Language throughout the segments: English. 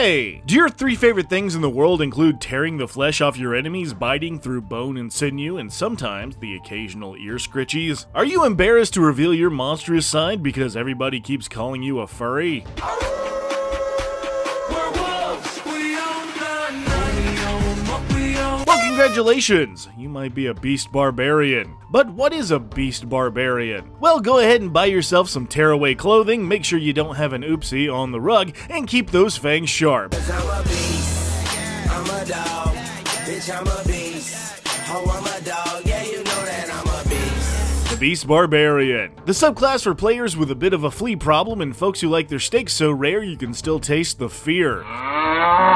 Hey! Do your 3 favorite things in the world include tearing the flesh off your enemies, biting through bone and sinew, and sometimes the occasional ear scritchies? Are you embarrassed to reveal your monstrous side because everybody keeps calling you a furry? Well, congratulations! You might be a beast barbarian. But what is a beast barbarian? Well, go ahead and buy yourself some tearaway clothing, make sure you don't have an oopsie on the rug, and keep those fangs sharp. I'm a beast, I'm a dog, bitch I'm a beast, oh I'm a dog, yeah you know that I'm a beast. The Beast Barbarian. The subclass for players with a bit of a flea problem and folks who like their steaks so rare you can still taste the fear.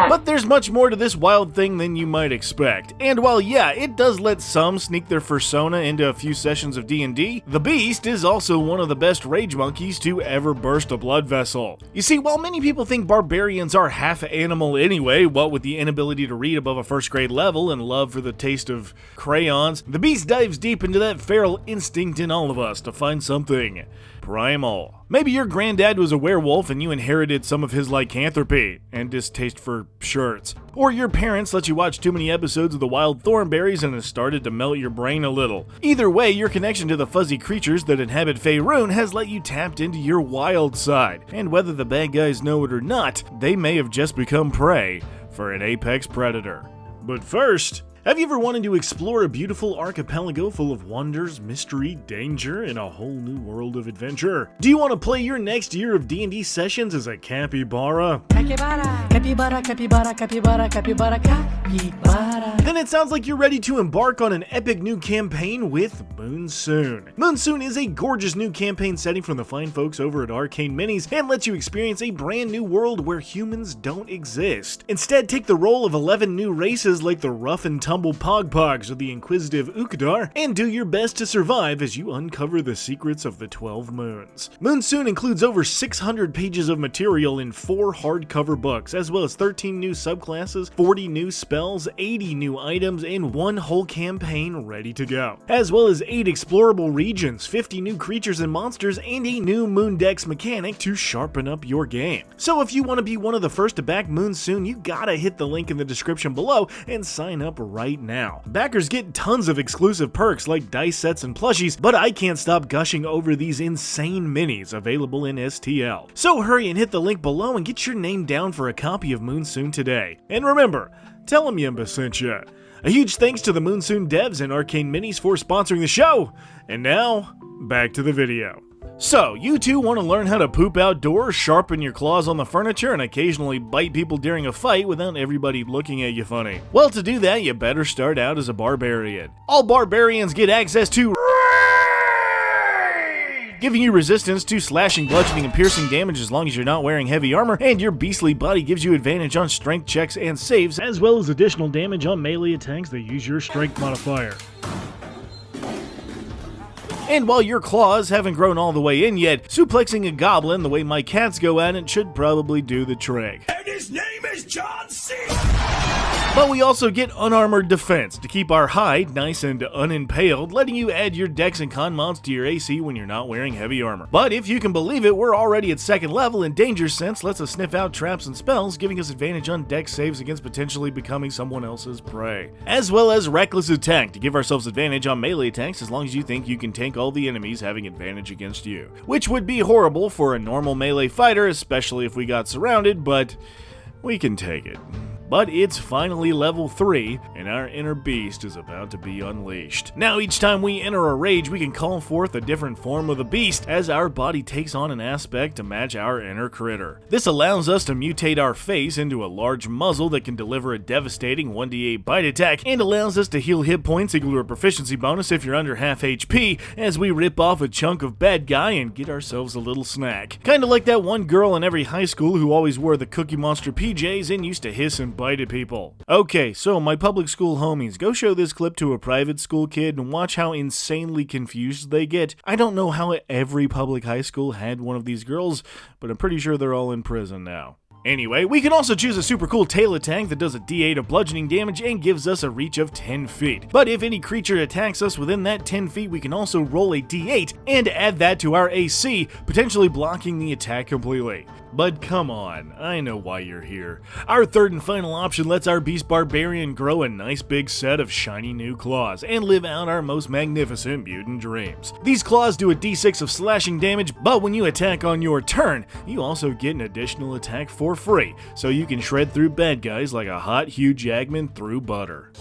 But there's much more to this wild thing than you might expect. And while yeah, it does let some sneak their persona into a few sessions of D&D, the Beast is also one of the best rage monkeys to ever burst a blood vessel. You see, while many people think barbarians are half animal anyway, what with the inability to read above a first grade level and love for the taste of crayons, the Beast dives deep into that feral instinct in all of us to find something primal. Maybe your granddad was a werewolf and you inherited some of his lycanthropy and distaste for shirts. Or your parents let you watch too many episodes of the Wild Thornberries and it started to melt your brain a little. Either way, your connection to the fuzzy creatures that inhabit Faerun has let you tapped into your wild side. And whether the bad guys know it or not, they may have just become prey for an apex predator. But first, have you ever wanted to explore a beautiful archipelago full of wonders, mystery, danger, and a whole new world of adventure? Do you want to play your next year of D&D sessions as a capybara? Capybara, capybara, capybara, capybara, capybara, capybara. Then it sounds like you're ready to embark on an epic new campaign with Moonsoon. Moonsoon is a gorgeous new campaign setting from the fine folks over at Arcane Minis and lets you experience a brand new world where humans don't exist. Instead, take the role of 11 new races like the rough and tumble Pogpogs or the inquisitive Ukadar and do your best to survive as you uncover the secrets of the 12 moons. Moonsoon includes over 600 pages of material in 4 hardcover books, as well as 13 new subclasses, 40 new spells, 80 new items, and 1 whole campaign ready to go. As well as 8 explorable regions, 50 new creatures and monsters, and a new Moondex mechanic to sharpen up your game. So if you want to be one of the first to back Moonsoon, you gotta hit the link in the description below and sign up right now. Backers get tons of exclusive perks like dice sets and plushies, but I can't stop gushing over these insane minis available in STL. So hurry and hit the link below and get your name down for a copy of Moonsoon today. And remember, tell them Yimba sent ya. A huge thanks to the Moonsoon devs and Arcane Minis for sponsoring the show. And now, back to the video. So, you two want to learn how to poop outdoors, sharpen your claws on the furniture, and occasionally bite people during a fight without everybody looking at you funny. Well, to do that, you better start out as a barbarian. All barbarians get access to giving you resistance to slashing, bludgeoning, and piercing damage as long as you're not wearing heavy armor, and your beastly body gives you advantage on strength checks and saves, as well as additional damage on melee attacks that use your strength modifier. And while your claws haven't grown all the way in yet, suplexing a goblin the way my cats go at it should probably do the trick. And his name is John C. But we also get unarmored defense to keep our hide nice and unimpaled, letting you add your dex and con mods to your AC when you're not wearing heavy armor. But if you can believe it, we're already at 2nd level, and Danger Sense lets us sniff out traps and spells, giving us advantage on dex saves against potentially becoming someone else's prey. As well as Reckless Attack to give ourselves advantage on melee attacks as long as you think you can tank all the enemies having advantage against you. Which would be horrible for a normal melee fighter, especially if we got surrounded, but we can take it. But it's finally level 3, and our inner beast is about to be unleashed. Now each time we enter a rage, we can call forth a different form of the beast as our body takes on an aspect to match our inner critter. This allows us to mutate our face into a large muzzle that can deliver a devastating 1d8 bite attack, and allows us to heal hit points equal to a proficiency bonus if you're under half HP, as we rip off a chunk of bad guy and get ourselves a little snack. Kinda like that one girl in every high school who always wore the Cookie Monster PJs and used to hiss and bite at people. Okay, so my public school homies, go show this clip to a private school kid and watch how insanely confused they get. I don't know how every public high school had one of these girls, but I'm pretty sure they're all in prison now. Anyway, we can also choose a super cool tail attack that does a d8 of bludgeoning damage and gives us a reach of 10 feet. But if any creature attacks us within that 10 feet, we can also roll a d8 and add that to our AC, potentially blocking the attack completely. But come on, I know why you're here. Our third and final option lets our Beast Barbarian grow a nice big set of shiny new claws and live out our most magnificent mutant dreams. These claws do a d6 of slashing damage, but when you attack on your turn, you also get an additional attack for free, so you can shred through bad guys like a hot Hugh Jackman through butter.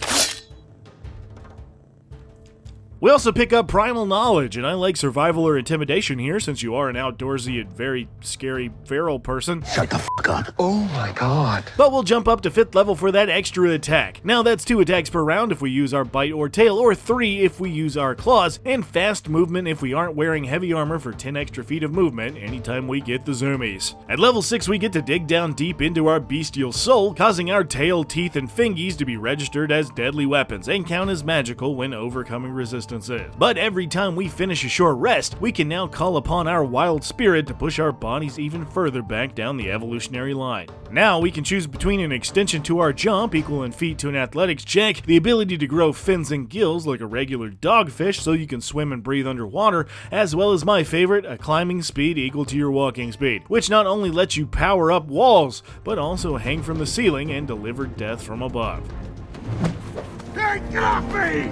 We also pick up Primal Knowledge, and I like Survival or Intimidation here since you are an outdoorsy and very scary feral person. Shut the fuck up. Oh my god. But we'll jump up to 5th level for that extra attack. Now that's 2 attacks per round if we use our Bite or Tail, or 3 if we use our Claws, and fast movement if we aren't wearing heavy armor for 10 extra feet of movement anytime we get the zoomies. At level 6 we get to dig down deep into our bestial soul, causing our tail, teeth, and fingies to be registered as deadly weapons and count as magical when overcoming resistance. But every time we finish a short rest, we can now call upon our wild spirit to push our bodies even further back down the evolutionary line. Now we can choose between an extension to our jump, equal in feet to an athletics check, the ability to grow fins and gills like a regular dogfish so you can swim and breathe underwater, as well as my favorite, a climbing speed equal to your walking speed, which not only lets you power up walls, but also hang from the ceiling and deliver death from above. Hey, get off me!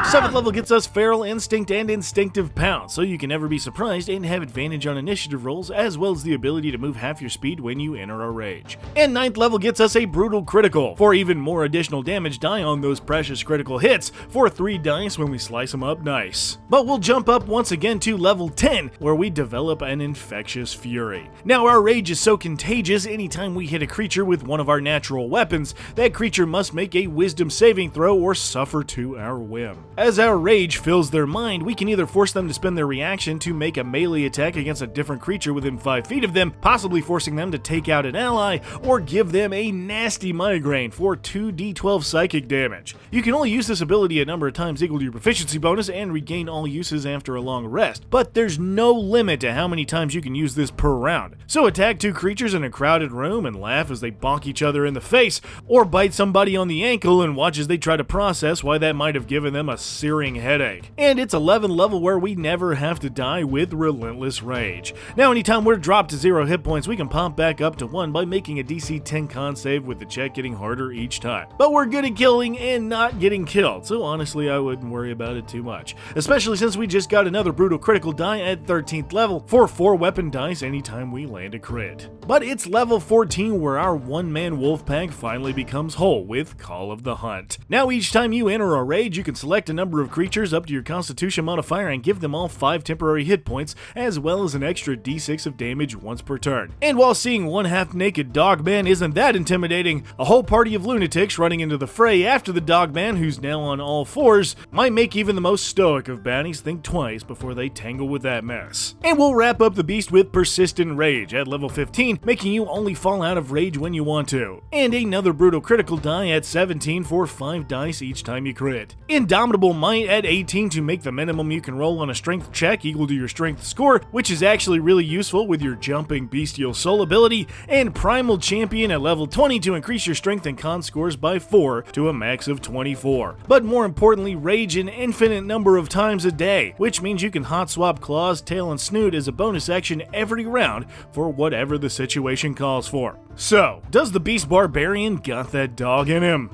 7th level gets us Feral Instinct and Instinctive Pounce, so you can never be surprised and have advantage on initiative rolls, as well as the ability to move half your speed when you enter a rage. And 9th level gets us a Brutal Critical, for even more additional damage die on those precious critical hits, for 3 dice when we slice them up nice. But we'll jump up once again to level 10, where we develop an Infectious Fury. Now our rage is so contagious, anytime we hit a creature with one of our natural weapons, that creature must make a Wisdom saving throw or suffer to our whim. As our rage fills their mind, we can either force them to spend their reaction to make a melee attack against a different creature within 5 feet of them, possibly forcing them to take out an ally, or give them a nasty migraine for 2d12 psychic damage. You can only use this ability a number of times equal to your proficiency bonus and regain all uses after a long rest, but there's no limit to how many times you can use this per round. So attack 2 creatures in a crowded room and laugh as they bonk each other in the face, or bite somebody on the ankle and watch as they try to process why that might have given them a searing headache. And it's 11th level where we never have to die with Relentless Rage. Now anytime we're dropped to 0 hit points, we can pump back up to 1 by making a DC 10 con save with the check getting harder each time. But we're good at killing and not getting killed, so honestly I wouldn't worry about it too much. Especially since we just got another Brutal Critical die at 13th level for 4 weapon dice anytime we land a crit. But it's level 14 where our one-man wolf pack finally becomes whole with Call of the Hunt. Now each time you enter a rage, you can select a number of creatures up to your Constitution modifier and give them all 5 temporary hit points, as well as an extra d6 of damage once per turn. And while seeing one half-naked dogman isn't that intimidating, a whole party of lunatics running into the fray after the dogman, who's now on all 4s, might make even the most stoic of baddies think twice before they tangle with that mess. And we'll wrap up the beast with Persistent Rage at level 15, making you only fall out of rage when you want to. And another Brutal Critical die at 17 for 5 dice each time you crit. Indomitable Might at 18 to make the minimum you can roll on a strength check equal to your strength score, which is actually really useful with your jumping bestial soul ability, and Primal Champion at level 20 to increase your strength and con scores by 4 to a max of 24. But more importantly, rage an infinite number of times a day, which means you can hot swap claws, tail, and snoot as a bonus action every round for whatever the situation calls for. So, does the Beast Barbarian got that dog in him?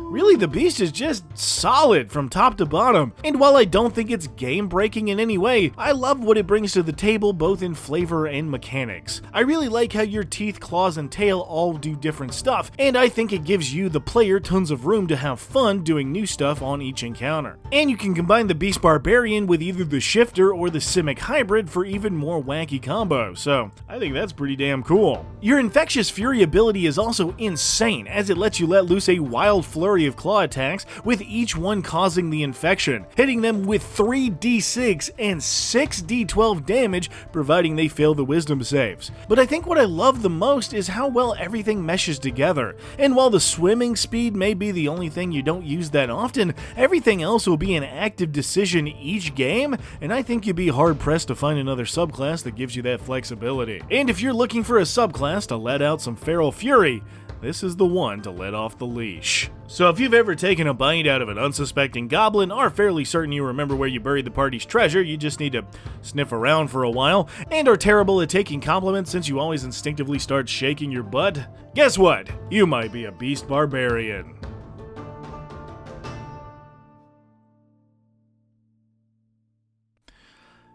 Really, the beast is just solid from top to bottom, and while I don't think it's game-breaking in any way, I love what it brings to the table both in flavor and mechanics. I really like how your teeth, claws, and tail all do different stuff, and I think it gives you, the player, tons of room to have fun doing new stuff on each encounter. And you can combine the Beast Barbarian with either the Shifter or the Simic Hybrid for even more wacky combos, so I think that's pretty damn cool. Your Infectious Fury ability is also insane, as it lets you let loose a wild flurry of claw attacks, with each one causing the infection, hitting them with 3d6 and 6d12 damage, providing they fail the wisdom saves. But I think what I love the most is how well everything meshes together, and while the swimming speed may be the only thing you don't use that often, everything else will be an active decision each game, and I think you'd be hard-pressed to find another subclass that gives you that flexibility. And if you're looking for a subclass to let out some feral fury, this is the one to let off the leash. So if you've ever taken a bite out of an unsuspecting goblin, are fairly certain you remember where you buried the party's treasure, you just need to sniff around for a while, and are terrible at taking compliments since you always instinctively start shaking your butt, guess what? You might be a beast barbarian.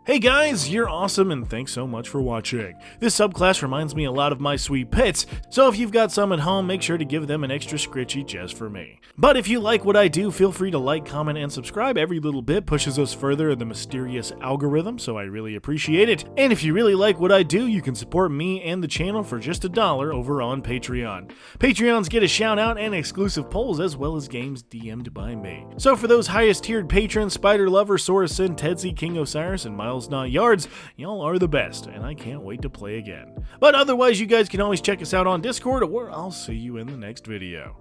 Hey guys, you're awesome and thanks so much for watching. This subclass reminds me a lot of my sweet pets, so if you've got some at home, make sure to give them an extra scritchy just for me. But if you like what I do, feel free to like, comment, and subscribe. Every little bit pushes us further in the mysterious algorithm, so I really appreciate it. And if you really like what I do, you can support me and the channel for just $1 over on Patreon. Patreons get a shout out and exclusive polls as well as games DM'd by me. So for those highest tiered patrons, Spider Lover, Sorasin, Tedsy, King Osiris, and Miles Not Yards, y'all are the best, and I can't wait to play again. But otherwise, you guys can always check us out on Discord, or I'll see you in the next video.